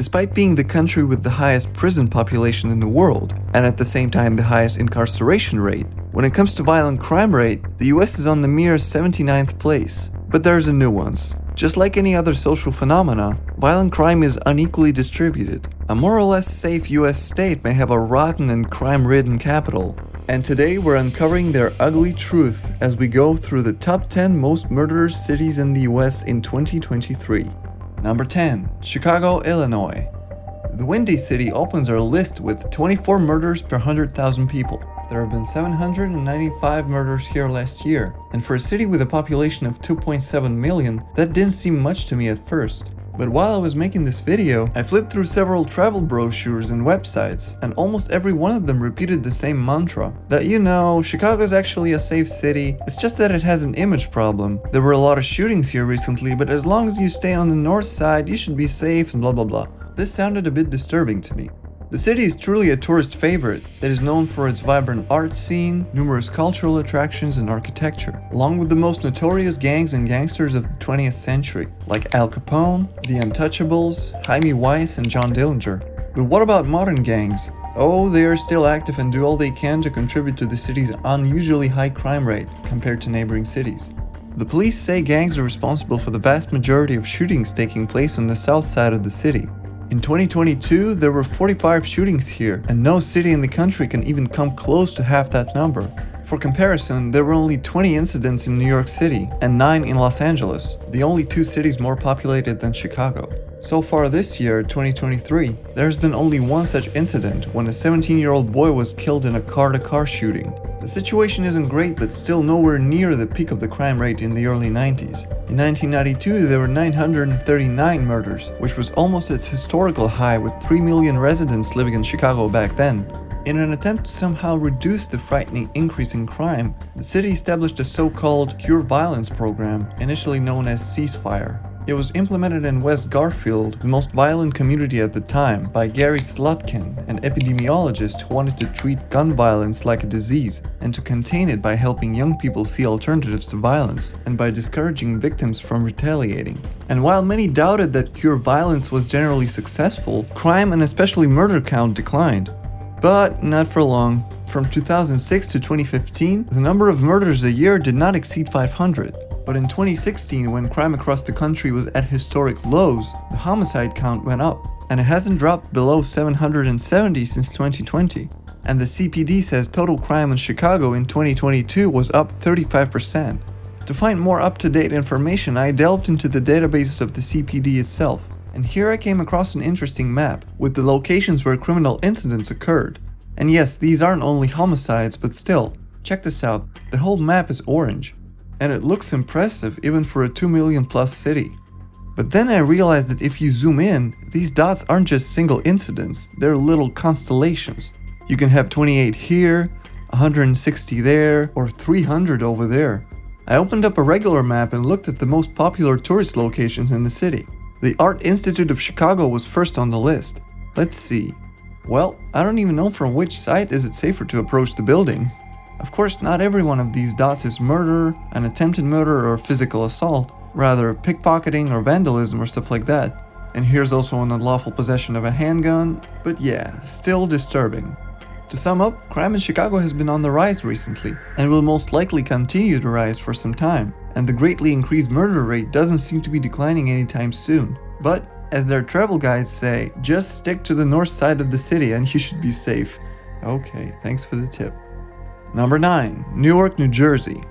Despite being the country with the highest prison population in the world, and at the same time the highest incarceration rate, when it comes to violent crime rate, the US is on the mere 79th place. But there's a nuance. Just like any other social phenomena, violent crime is unequally distributed. A more or less safe US state may have a rotten and crime-ridden capital. And today we're uncovering their ugly truth as we go through the top 10 most murderous cities in the US in 2023. Number 10. Chicago, Illinois. The Windy City opens our list with 24 murders per 100,000 people. There have been 795 murders here last year, and for a city with a population of 2.7 million, that didn't seem much to me at first. But while I was making this video, I flipped through several travel brochures and websites, and almost every one of them repeated the same mantra, that Chicago is actually a safe city, it's just that it has an image problem. There were a lot of shootings here recently, but as long as you stay on the north side, you should be safe and blah blah blah. This sounded a bit disturbing to me. The city is truly a tourist favorite that is known for its vibrant art scene, numerous cultural attractions and architecture, along with the most notorious gangs and gangsters of the 20th century, like Al Capone, the Untouchables, Jaime Weiss and John Dillinger. But what about modern gangs? Oh, they are still active and do all they can to contribute to the city's unusually high crime rate compared to neighboring cities. The police say gangs are responsible for the vast majority of shootings taking place on the south side of the city. In 2022, there were 45 shootings here, and no city in the country can even come close to half that number. For comparison, there were only 20 incidents in New York City and 9 in Los Angeles, the only two cities more populated than Chicago. So far this year, 2023, there has been only one such incident when a 17-year-old boy was killed in a car-to-car shooting. The situation isn't great, but still nowhere near the peak of the crime rate in the early 90s. In 1992, there were 939 murders, which was almost its historical high with 3 million residents living in Chicago back then. In an attempt to somehow reduce the frightening increase in crime, the city established a so-called Cure Violence program, initially known as Ceasefire. It was implemented in West Garfield, the most violent community at the time, by Gary Slutkin, an epidemiologist who wanted to treat gun violence like a disease and to contain it by helping young people see alternatives to violence and by discouraging victims from retaliating. And while many doubted that Cure Violence was generally successful, crime and especially murder count declined. But not for long. From 2006 to 2015, the number of murders a year did not exceed 500. But in 2016, when crime across the country was at historic lows, the homicide count went up, and it hasn't dropped below 770 since 2020. And the CPD says total crime in Chicago in 2022 was up 35%. To find more up-to-date information, I delved into the databases of the CPD itself, and here I came across an interesting map with the locations where criminal incidents occurred. And yes, these aren't only homicides, but still, check this out, the whole map is orange. And it looks impressive even for a 2 million plus city. But then I realized that if you zoom in, these dots aren't just single incidents, they're little constellations. You can have 28 here, 160 there, or 300 over there. I opened up a regular map and looked at the most popular tourist locations in the city. The Art Institute of Chicago was first on the list. Let's see. Well, I don't even know from which side is it safer to approach the building. Of course, not every one of these dots is murder, an attempted murder, or physical assault, rather pickpocketing or vandalism or stuff like that. And here's also an unlawful possession of a handgun, but yeah, still disturbing. To sum up, crime in Chicago has been on the rise recently, and will most likely continue to rise for some time, and the greatly increased murder rate doesn't seem to be declining anytime soon. But, as their travel guides say, just stick to the north side of the city and you should be safe. Okay, thanks for the tip. Number 9. Newark, New Jersey.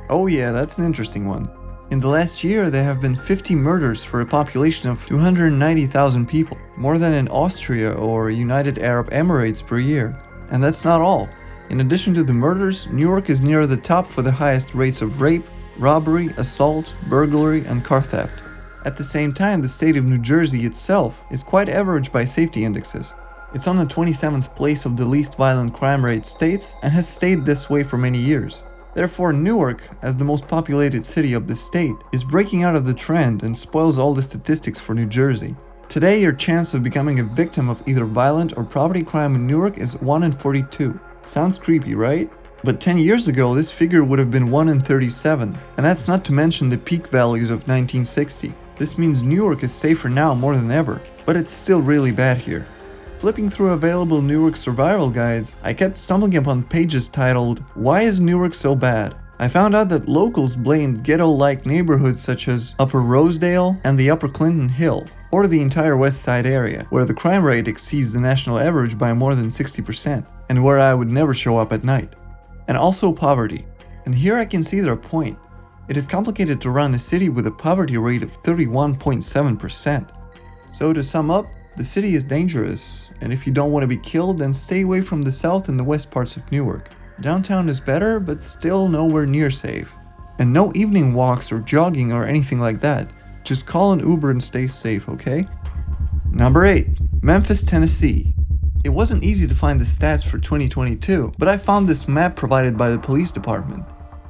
Oh yeah, that's an interesting one. In the last year, there have been 50 murders for a population of 290,000 people, more than in Austria or United Arab Emirates per year. And that's not all. In addition to the murders, Newark is near the top for the highest rates of rape, robbery, assault, burglary, and car theft. At the same time, the state of New Jersey itself is quite average by safety indexes. It's on the 27th place of the least violent crime rate states and has stayed this way for many years. Therefore, Newark, as the most populated city of the state, is breaking out of the trend and spoils all the statistics for New Jersey. Today, your chance of becoming a victim of either violent or property crime in Newark is 1 in 42. Sounds creepy, right? But 10 years ago, this figure would have been 1 in 37, and that's not to mention the peak values of 1960. This means Newark is safer now more than ever, but it's still really bad here. Flipping through available Newark survival guides, I kept stumbling upon pages titled, "Why is Newark so bad?" I found out that locals blamed ghetto-like neighborhoods such as Upper Rosedale and the Upper Clinton Hill, or the entire West Side area, where the crime rate exceeds the national average by more than 60%, and where I would never show up at night. And also poverty. And here I can see their point. It is complicated to run a city with a poverty rate of 31.7%. So to sum up, the city is dangerous, and if you don't want to be killed, then stay away from the south and the west parts of Newark. Downtown is better, but still nowhere near safe. And no evening walks or jogging or anything like that. Just call an Uber and stay safe, okay? Number 8. Memphis, Tennessee. It wasn't easy to find the stats for 2022, but I found this map provided by the police department.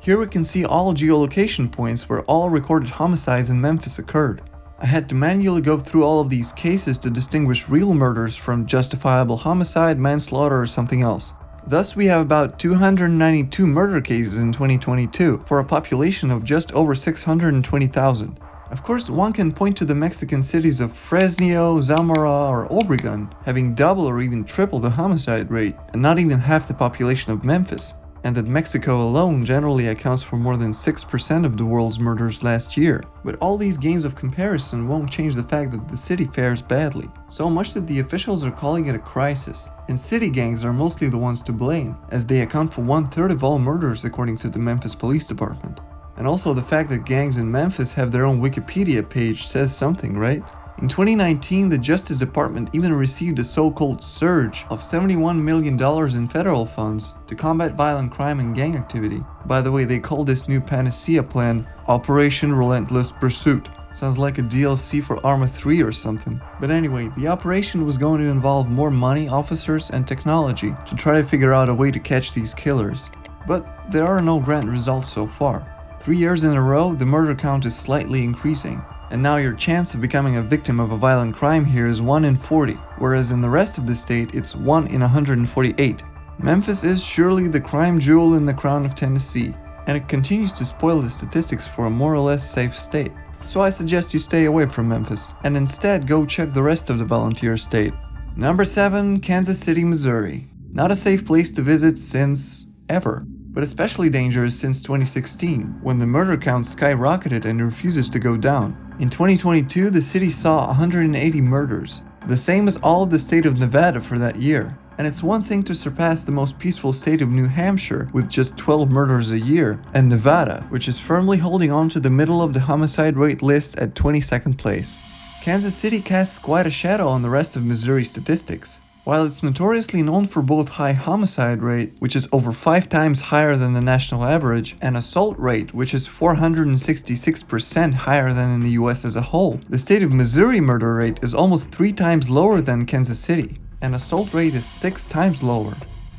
Here we can see all geolocation points where all recorded homicides in Memphis occurred. I had to manually go through all of these cases to distinguish real murders from justifiable homicide, manslaughter, or something else. Thus, we have about 292 murder cases in 2022 for a population of just over 620,000. Of course, one can point to the Mexican cities of Fresno, Zamora, or Obregon having double or even triple the homicide rate, and not even half the population of Memphis, and that Mexico alone generally accounts for more than 6% of the world's murders last year. But all these games of comparison won't change the fact that the city fares badly, so much that the officials are calling it a crisis. And city gangs are mostly the ones to blame, as they account for 1/3 of all murders according to the Memphis Police Department. And also the fact that gangs in Memphis have their own Wikipedia page says something, right? In 2019, the Justice Department even received a so-called surge of $71 million in federal funds to combat violent crime and gang activity. By the way, they call this new panacea plan Operation Relentless Pursuit. Sounds like a DLC for Arma 3 or something. But anyway, the operation was going to involve more money, officers, and technology to try to figure out a way to catch these killers. But there are no grand results so far. 3 years in a row, the murder count is slightly increasing. And now your chance of becoming a victim of a violent crime here is 1 in 40, whereas in the rest of the state it's 1 in 148. Memphis is surely the crime jewel in the crown of Tennessee, and it continues to spoil the statistics for a more or less safe state. So I suggest you stay away from Memphis, and instead go check the rest of the volunteer state. Number 7. Kansas City, Missouri. Not a safe place to visit since ever, but especially dangerous since 2016, when the murder count skyrocketed and refuses to go down. In 2022, the city saw 180 murders, the same as all of the state of Nevada for that year. And it's one thing to surpass the most peaceful state of New Hampshire with just 12 murders a year, and Nevada, which is firmly holding on to the middle of the homicide rate list at 22nd place. Kansas City casts quite a shadow on the rest of Missouri statistics. While it's notoriously known for both high homicide rate, which is over 5 times higher than the national average, and assault rate, which is 466% higher than in the US as a whole, the state of Missouri murder rate is almost 3 times lower than Kansas City, and assault rate is 6 times lower.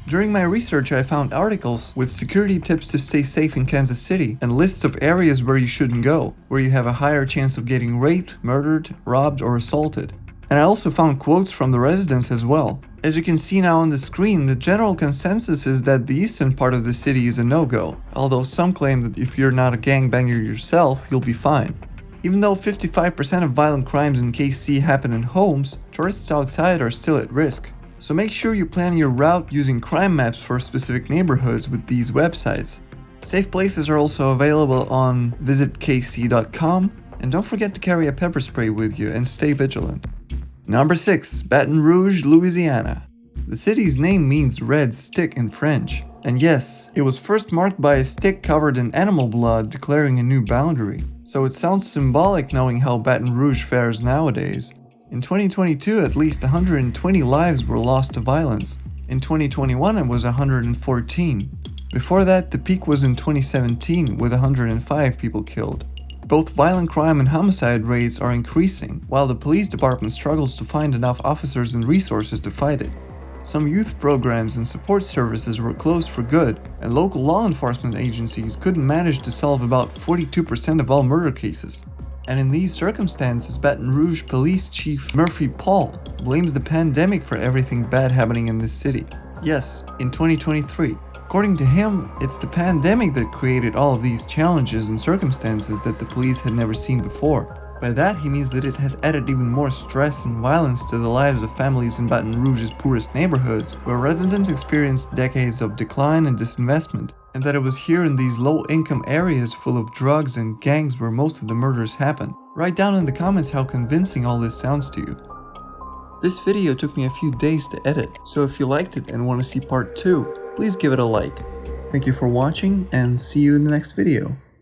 During my research, I found articles with security tips to stay safe in Kansas City and lists of areas where you shouldn't go, where you have a higher chance of getting raped, murdered, robbed, or assaulted. And I also found quotes from the residents as well. As you can see now on the screen, the general consensus is that the eastern part of the city is a no-go, although some claim that if you're not a gangbanger yourself, you'll be fine. Even though 55% of violent crimes in KC happen in homes, tourists outside are still at risk. So make sure you plan your route using crime maps for specific neighborhoods with these websites. Safe places are also available on visitkc.com, and don't forget to carry a pepper spray with you and stay vigilant. Number 6. Baton Rouge, Louisiana. The city's name means red stick in French. And yes, it was first marked by a stick covered in animal blood declaring a new boundary. So it sounds symbolic knowing how Baton Rouge fares nowadays. In 2022, at least 120 lives were lost to violence. In 2021, it was 114. Before that, the peak was in 2017 with 105 people killed. Both violent crime and homicide rates are increasing, while the police department struggles to find enough officers and resources to fight it. Some youth programs and support services were closed for good, and local law enforcement agencies couldn't manage to solve about 42% of all murder cases. And in these circumstances, Baton Rouge Police Chief Murphy Paul blames the pandemic for everything bad happening in this city. Yes, in 2023. According to him, it's the pandemic that created all of these challenges and circumstances that the police had never seen before. By that he means that it has added even more stress and violence to the lives of families in Baton Rouge's poorest neighborhoods, where residents experienced decades of decline and disinvestment, and that it was here in these low-income areas full of drugs and gangs where most of the murders happen. Write down in the comments how convincing all this sounds to you. This video took me a few days to edit, so if you liked it and want to see part 2, please give it a like. Thank you for watching, and see you in the next video.